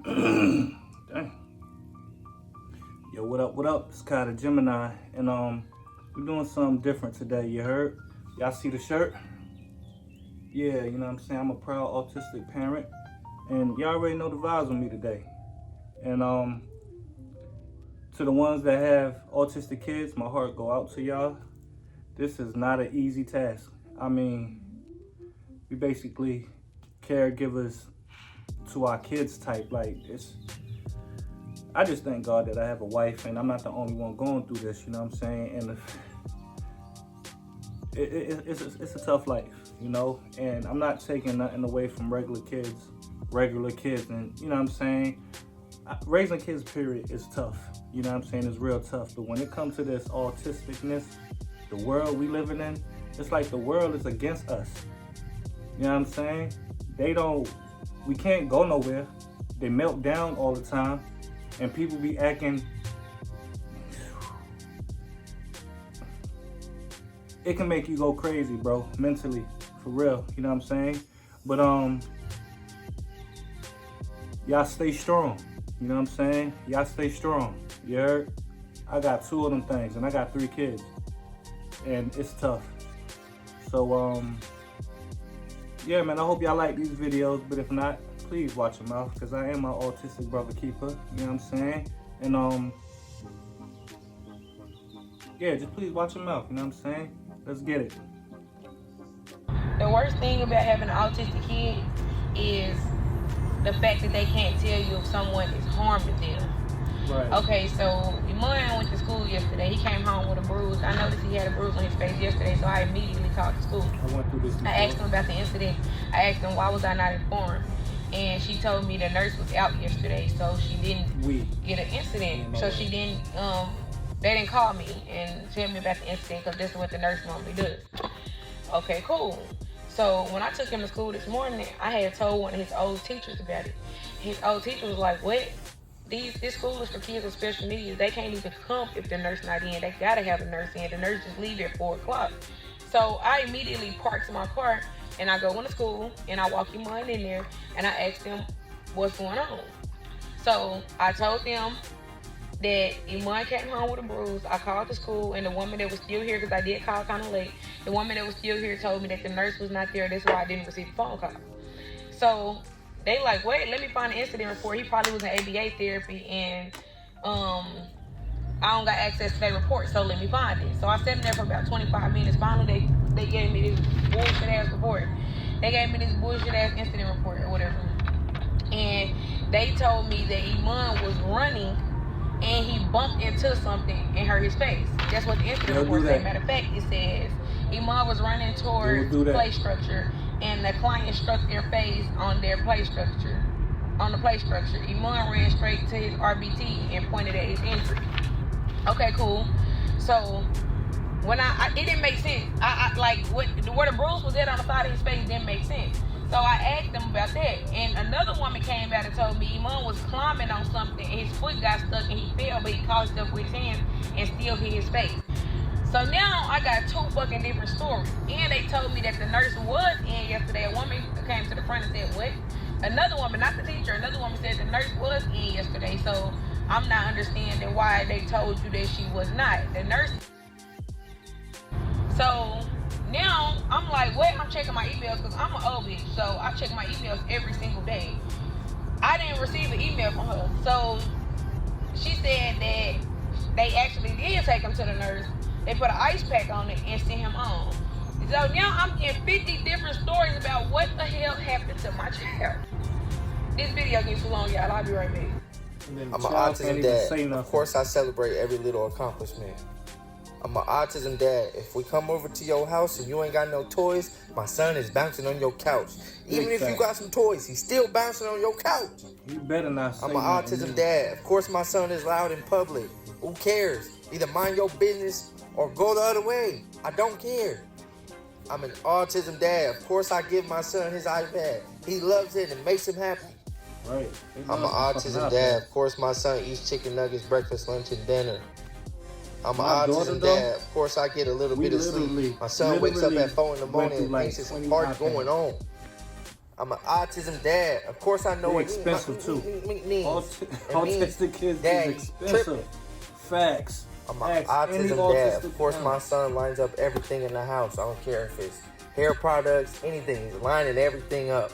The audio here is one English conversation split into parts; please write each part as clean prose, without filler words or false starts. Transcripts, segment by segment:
Dang. Yo, what up, what up? It's Kai the Gemini, and we're doing something different today, you heard? Y'all see the shirt? Yeah, you know what I'm saying? I'm a proud autistic parent, and y'all already know the vibes with me today. And to the ones that have autistic kids, my heart go out to y'all. This is not an easy task. I mean, we basically caregivers to our kids type. Like, I just thank God that I have a wife and I'm not the only one going through this, you know what I'm saying? And it's a tough life, you know? And I'm not taking nothing away from regular kids. And you know what I'm saying? Raising kids, period, is tough. You know what I'm saying? It's real tough. But when it comes to this autisticness, the world we living in, it's like the world is against us. You know what I'm saying? We can't go nowhere. They melt down all the time. And people be acting, it can make you go crazy, bro, mentally, for real, you know what I'm saying? But y'all stay strong, you know what I'm saying? Y'all stay strong, you heard? I got 2 of them things, and I got 3 kids, and it's tough. So, yeah, man, I hope y'all like these videos, but if not, please watch them out, because I am my autistic brother keeper, you know what I'm saying? And, yeah, just please watch them out, you know what I'm saying? Let's get it. The worst thing about having an autistic kid is the fact that they can't tell you if someone is harming them. Right. Okay, so Iman went to school yesterday. He came home with a bruise. I noticed he had a bruise on his face yesterday, so I immediately called the school. I went through this before. I asked him about the incident. I asked him why was I not informed. And she told me the nurse was out yesterday, so she didn't get an incident. So she didn't, they didn't call me and tell me about the incident because this is what the nurse normally does. Okay, cool. So when I took him to school this morning, I had told one of his old teachers about it. His old teacher was like, what? This school is for kids with special needs. They can't even come if the nurse not in. They gotta have a nurse in. The nurse just leave at 4 o'clock. So I immediately parked my car and I go into school and I walk Iman in there and I ask them what's going on. So I told them that Iman came home with a bruise. I called the school and the woman that was still here, because I did call kind of late, the woman that was still here told me that the nurse was not there. That's why I didn't receive a phone call. So they like, wait, let me find the incident report. He probably was in ABA therapy and I don't got access to that report, so let me find it. So I sat in there for about 25 minutes. Finally, they gave me this bullshit ass report. They gave me this bullshit ass incident report or whatever. And they told me that Iman was running and he bumped into something and hurt his face. That's what the incident report said. Matter of fact, it says Iman was running towards the play structure and the client struck their face on their play structure. On the play structure, Iman ran straight to his RBT and pointed at his injury. Okay, cool. So when it didn't make sense. I like where the bruise was at on the side of his face didn't make sense. So I asked them about that, and another woman came out and told me Iman was climbing on something and his foot got stuck and he fell, but he caught himself with his hands and still hit his face. So now I got 2 fucking different stories. And they told me that the nurse was in yesterday. A woman came to the front and said, what? Another woman, not the teacher, another woman said the nurse was in yesterday. So I'm not understanding why they told you that she was not. The nurse. So now I'm like, what? I'm checking my emails because I'm an old bitch. So I check my emails every single day. I didn't receive an email from her. So she said that they actually did take him to the nurse. They put an ice pack on it and sent him home. So now I'm getting 50 different stories about what the hell happened to my child. This video gets too long, y'all. I'll be right back. I'm an autism dad. Of course, I celebrate every little accomplishment. I'm an autism dad. If we come over to your house and you ain't got no toys, my son is bouncing on your couch. Even if you got some toys, he's still bouncing on your couch. You better not say I'm an autism dad. Of course, my son is loud in public. Who cares? Either mind your business or go the other way. I don't care. I'm an autism dad. Of course, I give my son his iPad. He loves it and makes him happy. Right. I'm an autism dad. Of course, my son eats chicken nuggets, breakfast, lunch, and dinner. I'm an autism dad. Of course, I get a little bit of sleep. My son wakes up at 4 in the morning and thinks it's a party going on. I'm an autism dad. Of course I know They're what expensive too. Autistic kids Dad, is expensive. Facts. I'm an autism dad. Of course my son lines up everything in the house. I don't care if it's hair products, anything. He's lining everything up.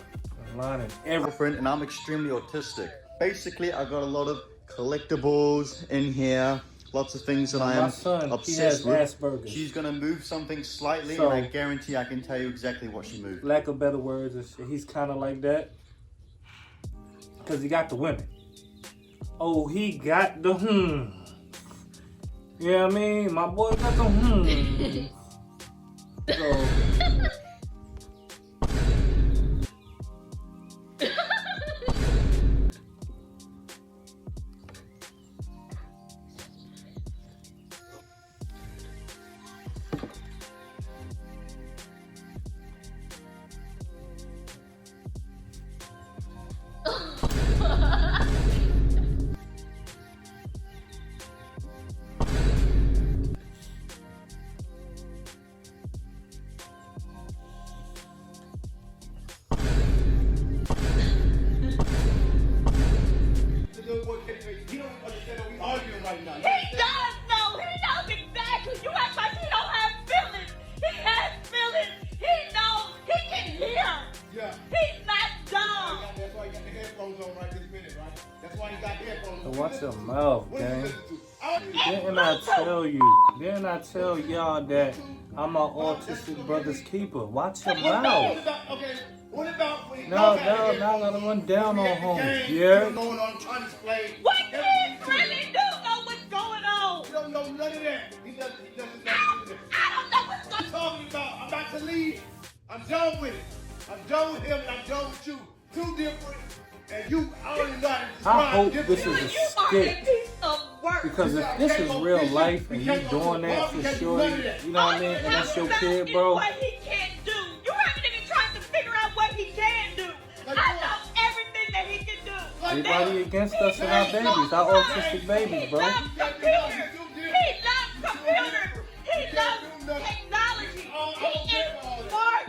Different, and I'm extremely autistic. Basically, I got a lot of collectibles in here. Lots of things that I am obsessed with. Asperger's. She's gonna move something slightly, and I guarantee I can tell you exactly what she moved. Lack of better words, he's kind of like that. Because he got the women. Oh, he got the You know what I mean? My boy got the So... Watch your mouth, gang. Didn't I tell y'all that I'm an autistic brother's keeper? Watch your mouth. No, I gotta run down on home. Yeah. What kids really do know what's going on? You don't know none of that. He doesn't I don't know what's going on. talking about. I'm about to leave. I'm done with it. I'm done with him and I'm done with you. Two different. And you already know how to I hope this is a skit. Because if this is real life and you doing that for sure, you know what I mean? And that's your kid, bro. What he can't do. You haven't even tried to figure out what he can do. I know everything that he can do. Everybody against us and our babies, our autistic babies, bro. He loves computers. He loves technology. He is smart.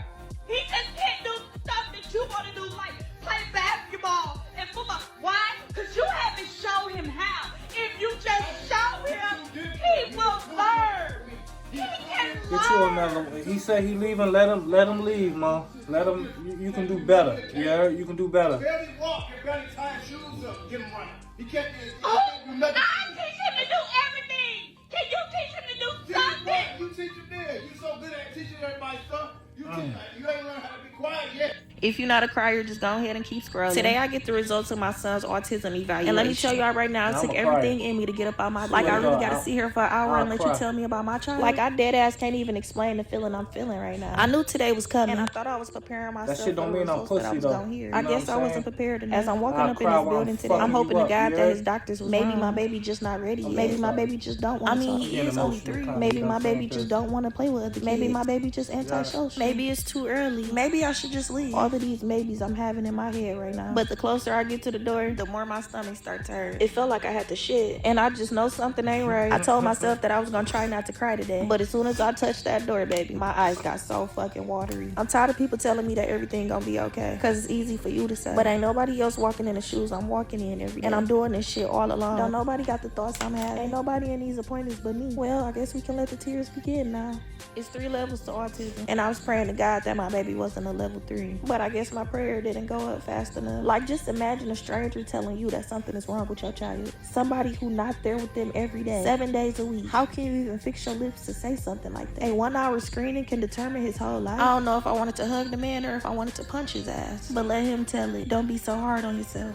He just can't do stuff that you want to do, like play basketball and football. Why? Because you haven't shown him how. If you just show him, he will learn. He can learn. Get you another one. He said he leaving. Let him leave, ma. Let him. You can do better. Yeah, you can do better. barely walk and barely tie his shoes up. Get him right. He can't do I nothing. teach him to do everything. Can you teach him to do something? You teach him there. You so good at teaching everybody stuff. You ain't learned how to be quiet yet. If you're not a crier, just go ahead and keep scrolling. Today I get the results of my son's autism evaluation. And let me tell y'all right now, it took everything in me to get up on my like I really got to sit here for an hour and let you tell me about my child. Like I dead ass can't even explain the feeling I'm feeling right now. I knew today was coming. And I thought I was preparing myself that shit don't mean I'm pussy though. I guess I wasn't prepared enough. As I'm walking up in this building today, I'm hoping to God that his doctors was maybe my baby just not ready yet. Maybe my baby just don't want to. I mean, he is only 3. Maybe my baby just don't want to play with other kids. Maybe my baby just antisocial. Maybe it's too early. Maybe I should just leave. All of these maybes I'm having in my head right now. But the closer I get to the door, the more my stomach starts to hurt. It felt like I had to shit. And I just know something ain't right. I told myself that I was gonna try not to cry today. But as soon as I touched that door, baby, my eyes got so fucking watery. I'm tired of people telling me that everything gonna be okay. Cause it's easy for you to say. But ain't nobody else walking in the shoes I'm walking in every day. And I'm doing this shit all alone. Don't nobody got the thoughts I'm having. Ain't nobody in these appointments but me. Well, I guess we can let the tears begin now. It's 3 levels to autism. And I was praying to God that my baby wasn't a level 3. But I guess my prayer didn't go up fast enough. Like, just imagine a stranger telling you that something is wrong with your child. Somebody who not there with them every day, 7 days a week. How can you even fix your lips to say something like that? A 1-hour screening can determine his whole life. I don't know if I wanted to hug the man or if I wanted to punch his ass. But let him tell it. Don't be so hard on yourself.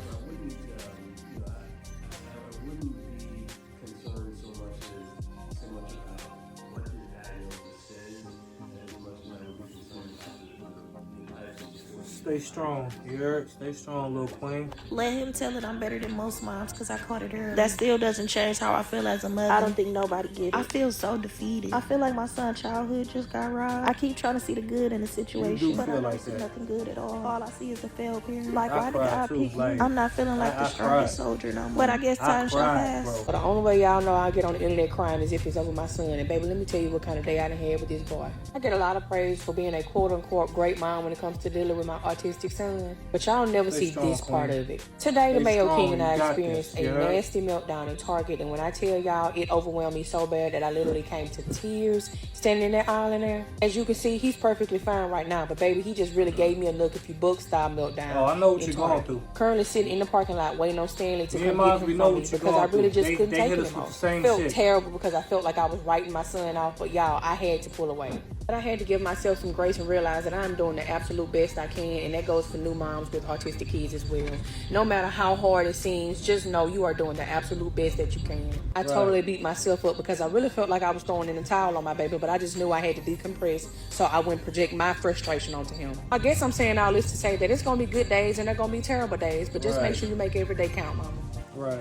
Stay strong, you heard? Stay strong, little queen. Let him tell it I'm better than most moms because I caught it early. That still doesn't change how I feel as a mother. I don't think nobody get it. I feel so defeated. I feel like my son's childhood just got robbed. I keep trying to see the good in the situation, but I don't see nothing good at all. All I see is a failed parent. Like, why did God pick me? I'm not feeling like the strongest soldier no more. But I guess time shall pass. But the only way y'all know I get on the internet crying is if it's over my son. And baby, let me tell you what kind of day I done had with this boy. I get a lot of praise for being a quote-unquote great mom when it comes to dealing with my autistic autistic son, but y'all never see this part of it. Today, the Mayo King and I experienced a nasty meltdown in Target, and when I tell y'all, it overwhelmed me so bad that I literally came to tears standing in that aisle in there. As you can see, he's perfectly fine right now, but baby, he just really gave me a look if you book style meltdown. Oh, I know what you're going through. Currently sitting in the parking lot waiting on Stanley to come get him from me because I really just couldn't take it anymore. I felt terrible because I felt like I was writing my son off, but y'all, I had to pull away. But I had to give myself some grace and realize that I'm doing the absolute best I can, and that goes for new moms with autistic kids as well. No matter how hard it seems, just know you are doing the absolute best that you can. I totally beat myself up because I really felt like I was throwing in the towel on my baby, but I just knew I had to decompress so I wouldn't project my frustration onto him. I guess I'm saying all this to say that it's going to be good days and they're going to be terrible days, but just make sure you make every day count, mama. Right.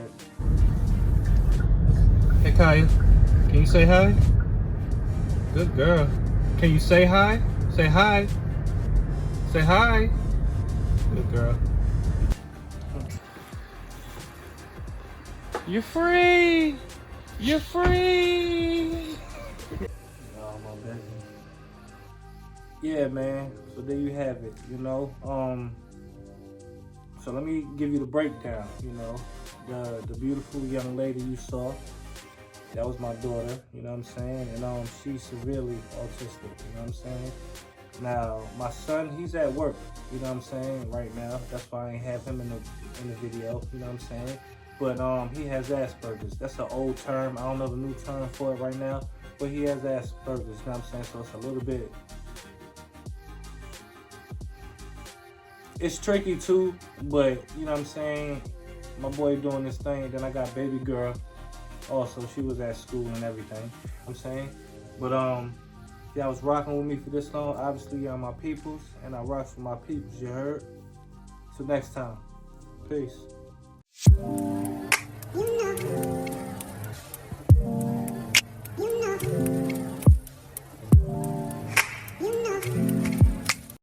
Hey, Kaya, can you say hi? Good girl. Can you say hi? Say hi. Say hi. Good girl. You're free. You're free. Oh, my baby. Yeah, man. So there you have it, you know. So let me give you the breakdown, you know. The beautiful young lady you saw, that was my daughter, you know what I'm saying? And she's severely autistic, you know what I'm saying? Now, my son, he's at work, you know what I'm saying, right now. That's why I ain't have him in the video, you know what I'm saying? But he has Asperger's. That's an old term. I don't know the new term for it right now, but he has Asperger's, you know what I'm saying? So it's a little bit, it's tricky too, but you know what I'm saying? My boy doing this thing. Then I got baby girl. Also, she was at school and everything. I'm saying, but y'all was rocking with me for this long. Obviously, y'all my peoples, and I rock for my peoples. You heard? Till next time, peace.